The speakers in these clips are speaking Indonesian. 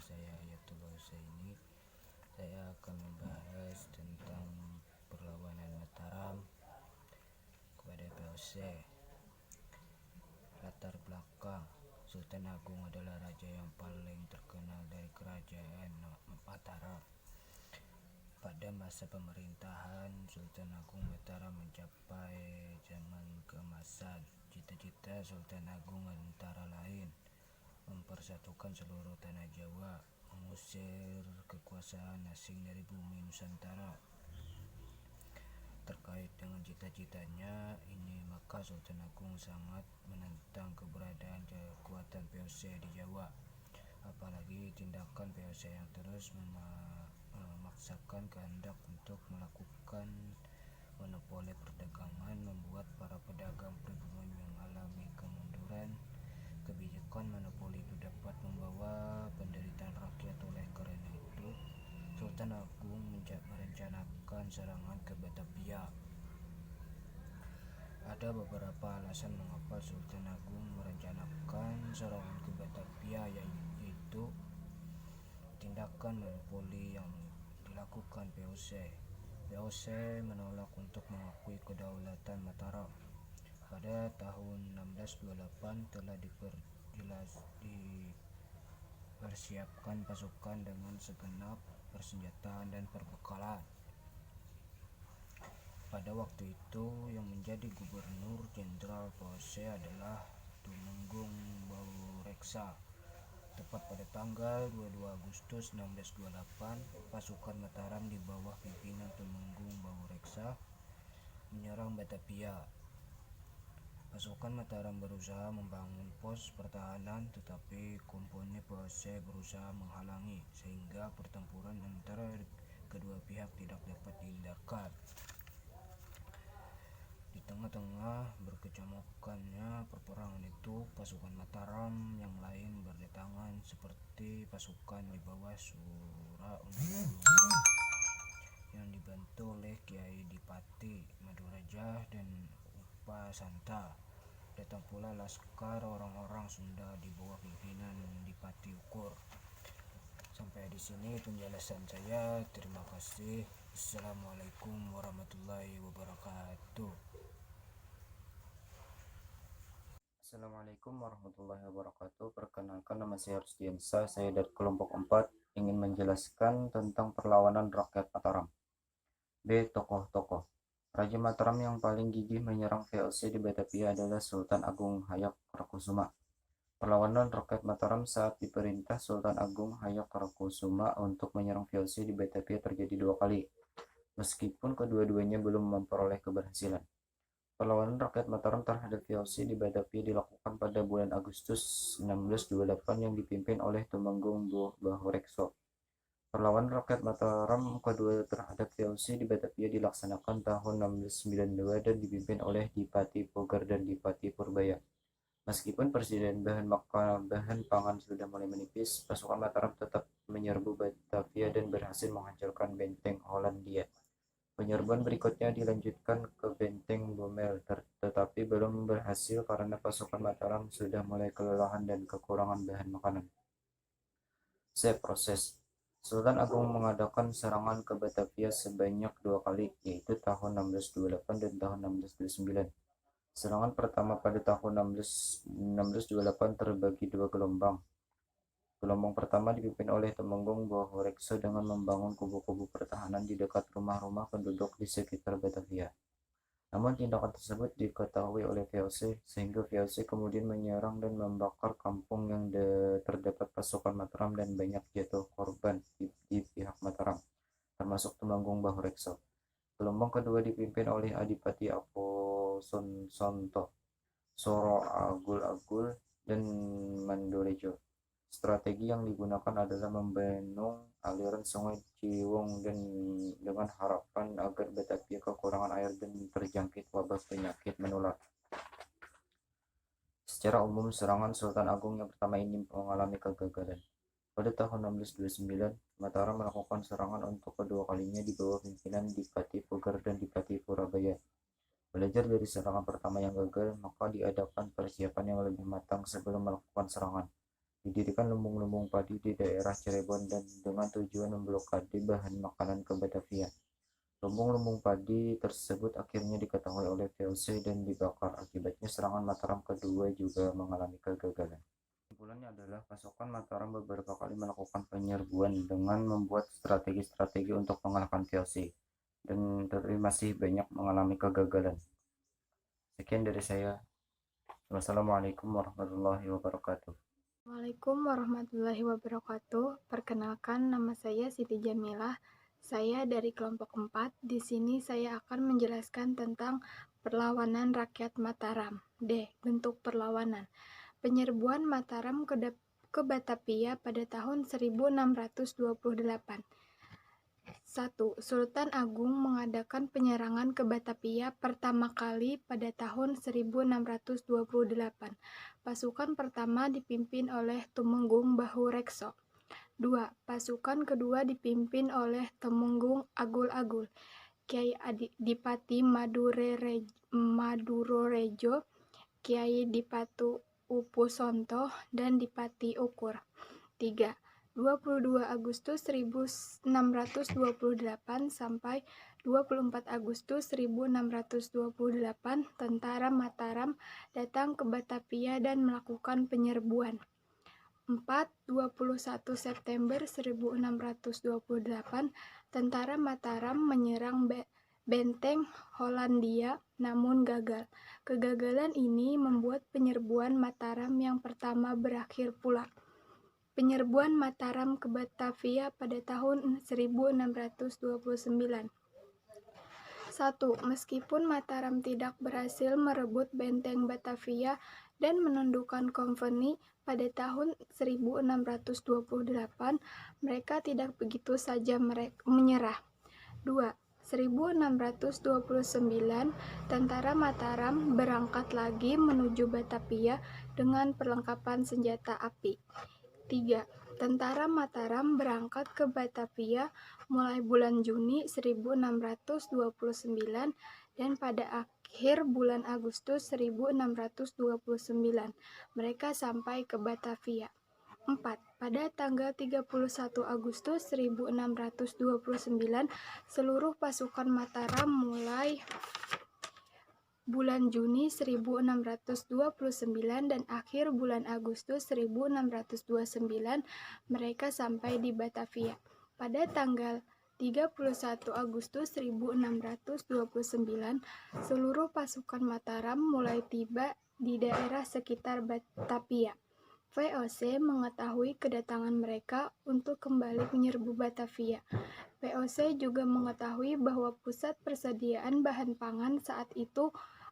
saya Ayatullah Husaini. Saya akan membahas tentang perlawanan Mataram kepada POC. Latar belakang: Sultan Agung adalah raja yang paling terkenal dari kerajaan Mataram. Pada masa pemerintahan Sultan Agung Mataram mencapai zaman keemasan. Cita-cita Sultan Agung antara lain mempersatukan seluruh tanah Jawa, mengusir kekuasaan asing dari bumi Nusantara. Terkait dengan cita-citanya ini, maka Sultan Agung sangat menentang keberadaan kekuatan POC di Jawa. Apalagi tindakan POC yang terus memaksakan kehendak untuk melakukan monopoli perdagangan membuat para pedagang pribumi mengalami kemunduran. Kebijakan monopoli itu dapat membawa penderitaan rakyat. Oleh karena itu, Sultan Agung merencanakan serangan ke Batavia. Ada beberapa alasan mengapa Sultan Agung merencanakan serangan ke Batavia, yaitu tindakan monopoli yang dilakukan POC. POC menolak untuk mengakui kedaulatan Mataram. Pada tahun 1628 telah dipersiapkan pasukan dengan segenap persenjataan dan perbekalan. Pada waktu itu yang menjadi gubernur jenderal POC adalah Tumenggung Baureksa. Tepat pada tanggal 22 Agustus 1628, pasukan Mataram di bawah pimpinan Tumenggung Baureksa menyerang Batavia. Pasukan Mataram berusaha membangun pos pertahanan, tetapi komponen POC berusaha menghalangi, sehingga pertempuran antara kedua pihak tidak dapat dihindarkan. Di tengah-tengah berkecamukkannya peperangan itu, pasukan Mataram yang lain berdatangan, seperti pasukan di bawah Sura Unukulungan yang dibantu oleh Kiai Dipati Maduraja dan Upasanta. Datang pula laskar orang-orang Sunda di bawah pimpinan Dipati Ukur. Sampai di sini penjelasan saya. Terima kasih. Assalamualaikum warahmatullahi wabarakatuh. Assalamualaikum warahmatullahi wabarakatuh. Perkenalkan, nama saya Rusdiansa. Saya dari kelompok 4 ingin menjelaskan tentang perlawanan rakyat Mataram. B. Tokoh-tokoh. Raja Mataram yang paling gigih menyerang VOC di Batavia adalah Sultan Agung Hayam-Warakusuma. Perlawanan rakyat Mataram saat diperintah Sultan Agung Hayam-Warakusuma untuk menyerang VOC di Batavia terjadi 2 kali, meskipun kedua-duanya belum memperoleh keberhasilan. Perlawanan rakyat Mataram terhadap VOC di Batavia dilakukan pada bulan Agustus 1628 yang dipimpin oleh Tumenggung Baureksa. Perlawanan rakyat Mataram kedua terhadap VOC di Batavia dilaksanakan tahun 1692 dan dipimpin oleh Dipati Pogar dan Dipati Purbaya. Meskipun persediaan bahan pangan sudah mulai menipis, pasukan Mataram tetap menyerbu Batavia dan berhasil menghancurkan benteng Hollandia. Penyerbuan berikutnya dilanjutkan ke benteng Bomel, tetapi belum berhasil karena pasukan Mataram sudah mulai kelelahan dan kekurangan bahan makanan. Proses Sultan Agung mengadakan serangan ke Batavia sebanyak 2 kali, yaitu tahun 1628 dan tahun 1629. Serangan pertama pada tahun 1628 terbagi 2 gelombang. Gelombang pertama dipimpin oleh Tumenggung Baureksa dengan membangun kubu-kubu pertahanan di dekat rumah-rumah penduduk di sekitar Batavia. Namun tindakan tersebut diketahui oleh VOC, sehingga VOC kemudian menyerang dan membakar kampung yang terdapat pasukan Mataram dan banyak jatuh korban di pihak Mataram, termasuk Tumenggung Baureksa. Gelombang kedua dipimpin oleh Adipati Aposonto, Soro Agul-Agul, dan Mandorejo. Strategi yang digunakan adalah membendung aliran sungai Ciliwung dengan harapan agar Batavia kekurangan air dan terjangkit wabah penyakit menular. Secara umum, serangan Sultan Agung yang pertama ini mengalami kegagalan. Pada tahun 1629, Mataram melakukan serangan untuk kedua kalinya di bawah pimpinan Dipati Pogar dan Dipati Purabaya. Belajar dari serangan pertama yang gagal, maka diadakan persiapan yang lebih matang sebelum melakukan serangan. didirikan lumbung-lumbung padi di daerah Cirebon dan dengan tujuan memblokade bahan makanan ke Batavia. Lumbung-lumbung padi tersebut akhirnya diketahui oleh VOC dan dibakar. Akibatnya serangan Mataram kedua juga mengalami kegagalan. Kesimpulannya adalah pasukan Mataram beberapa kali melakukan penyerbuan dengan membuat strategi-strategi untuk mengalahkan VOC, dan masih banyak mengalami kegagalan. Sekian dari saya. Wassalamualaikum warahmatullahi wabarakatuh. Assalamualaikum warahmatullahi wabarakatuh. Perkenalkan, nama saya Siti Jamilah. Saya dari kelompok 4. Di sini saya akan menjelaskan tentang perlawanan rakyat Mataram. D. Bentuk perlawanan. Penyerbuan Mataram ke Batavia pada tahun 1628. 1. Sultan Agung mengadakan penyerangan ke Batavia pertama kali pada tahun 1628. Pasukan pertama dipimpin oleh Tumenggung Bahurekso. 2. Pasukan kedua dipimpin oleh Tumenggung Agul-Agul, Kiai Adipati Madurorejo, Kiai Dipatu Upusonto, dan Dipati Ukur. 3. 22 Agustus 1628 sampai 24 Agustus 1628, tentara Mataram datang ke Batavia dan melakukan penyerbuan. 4. 21 September 1628, tentara Mataram menyerang benteng Hollandia namun gagal. Kegagalan ini membuat penyerbuan Mataram yang pertama berakhir pula. Penyerbuan Mataram ke Batavia pada tahun 1629. 1. Meskipun Mataram tidak berhasil merebut benteng Batavia dan menundukkan Company pada tahun 1628, mereka tidak begitu saja menyerah. 2. 1629, tentara Mataram berangkat lagi menuju Batavia dengan perlengkapan senjata api. 3. Tentara Mataram berangkat ke Batavia mulai bulan Juni 1629 dan pada akhir bulan Agustus 1629 mereka sampai ke Batavia. 4. Pada tanggal 31 Agustus 1629 seluruh pasukan Mataram mulai bulan Juni 1629 dan akhir bulan Agustus 1629 mereka sampai di Batavia. Pada tanggal 31 Agustus 1629 seluruh pasukan Mataram mulai tiba di daerah sekitar Batavia. VOC mengetahui kedatangan mereka untuk kembali menyerbu Batavia. VOC juga mengetahui bahwa pusat persediaan bahan pangan saat itu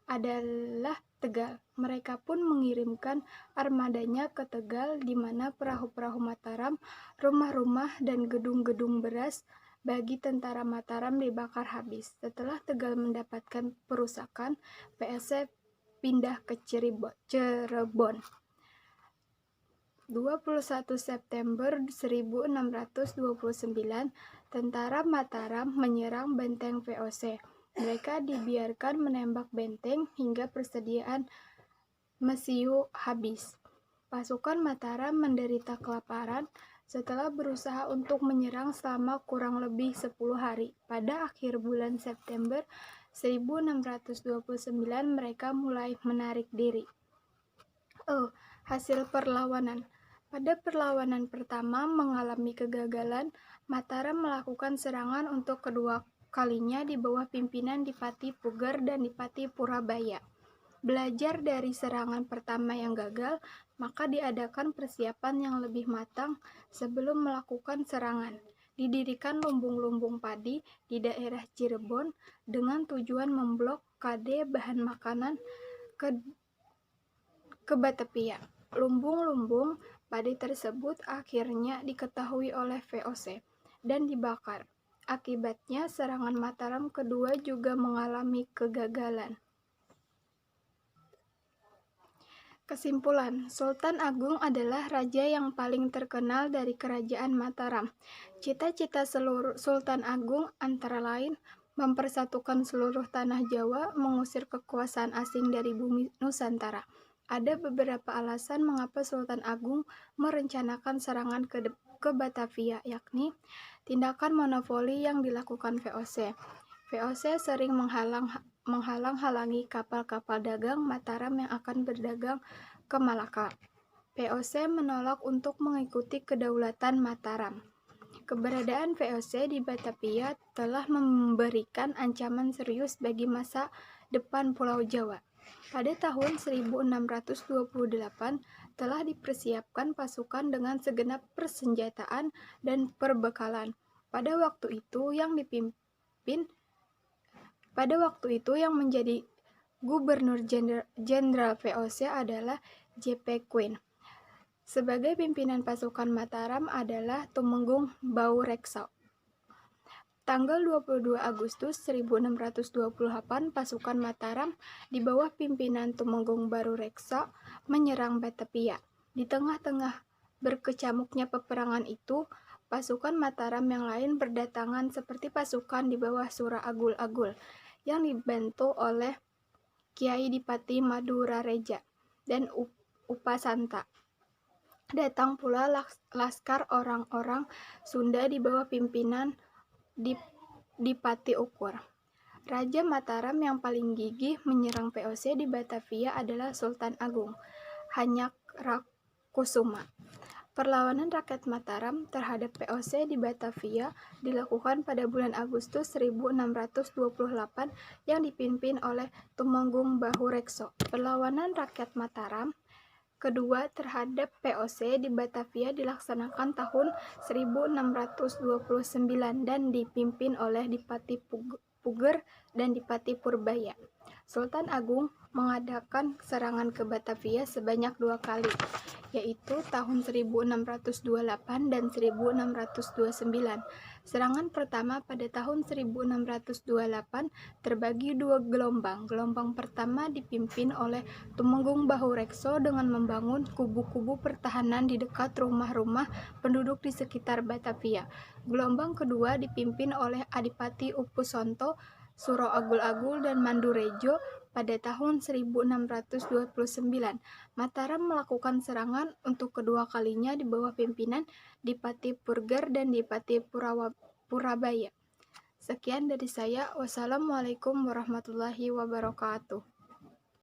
adalah Tegal. Mereka pun mengirimkan armadanya ke Tegal, di mana perahu-perahu Mataram, rumah-rumah, dan gedung-gedung beras bagi tentara Mataram dibakar habis. Setelah Tegal mendapatkan perusakan, VOC pindah ke Cirebon. 21 September 1629, tentara Mataram menyerang benteng VOC. Mereka dibiarkan menembak benteng hingga persediaan mesiu habis. Pasukan Mataram menderita kelaparan setelah berusaha untuk menyerang selama kurang lebih 10 hari. Pada akhir bulan September 1629 mereka mulai menarik diri. Hasil perlawanan. Pada perlawanan pertama mengalami kegagalan, Mataram melakukan serangan untuk kedua kalinya di bawah pimpinan Dipati Puger dan Dipati Purabaya. Belajar dari serangan pertama yang gagal, maka diadakan persiapan yang lebih matang sebelum melakukan serangan. Didirikan lumbung-lumbung padi di daerah Cirebon dengan tujuan memblokade bahan makanan ke Batavia. Lumbung-lumbung padi tersebut akhirnya diketahui oleh VOC dan dibakar. Akibatnya serangan Mataram kedua juga mengalami kegagalan. Kesimpulan, Sultan Agung adalah raja yang paling terkenal dari kerajaan Mataram. Cita-cita seluruh Sultan Agung antara lain mempersatukan seluruh tanah Jawa, mengusir kekuasaan asing dari bumi Nusantara. Ada beberapa alasan mengapa Sultan Agung merencanakan serangan ke Batavia, yakni tindakan monopoli yang dilakukan VOC. VOC sering menghalang-halangi kapal-kapal dagang Mataram yang akan berdagang ke Malaka. VOC menolak untuk mengikuti kedaulatan Mataram. Keberadaan VOC di Batavia telah memberikan ancaman serius bagi masa depan Pulau Jawa. Pada tahun 1628 telah dipersiapkan pasukan dengan segenap persenjataan dan perbekalan. Pada waktu itu yang menjadi Gubernur Jenderal VOC adalah J.P. Quinn. Sebagai pimpinan pasukan Mataram adalah Tumenggung Baurekso. Tanggal 22 Agustus 1628, pasukan Mataram di bawah pimpinan Tumenggung Baurekso menyerang Batavia. Di tengah-tengah berkecamuknya peperangan itu, pasukan Mataram yang lain berdatangan seperti pasukan di bawah Surah Agul-Agul yang dibantu oleh Kiai Dipati Madurareja dan Upasanta. Datang pula laskar orang-orang Sunda di bawah pimpinan Dipati Ukur. Raja Mataram yang paling gigih menyerang VOC di Batavia adalah Sultan Agung Hanyakrokusuma. Perlawanan rakyat Mataram terhadap VOC di Batavia dilakukan pada bulan Agustus 1628 yang dipimpin oleh Tumenggung Baurekso. Perlawanan rakyat Mataram kedua terhadap VOC di Batavia dilaksanakan tahun 1629 dan dipimpin oleh Dipati Puger dan Dipati Purbaya. Sultan Agung mengadakan serangan ke Batavia sebanyak 2 kali, yaitu tahun 1628 dan 1629. Serangan pertama pada tahun 1628 terbagi 2 gelombang. Gelombang pertama dipimpin oleh Tumenggung Baurekso dengan membangun kubu-kubu pertahanan di dekat rumah-rumah penduduk di sekitar Batavia. Gelombang kedua dipimpin oleh Adipati Upusonto, Suro Agul-Agul, dan Mandurejo pada tahun 1629. Mataram melakukan serangan untuk kedua kalinya di bawah pimpinan Dipati Purger dan Dipati Purabaya. Sekian dari saya. Wassalamualaikum warahmatullahi wabarakatuh.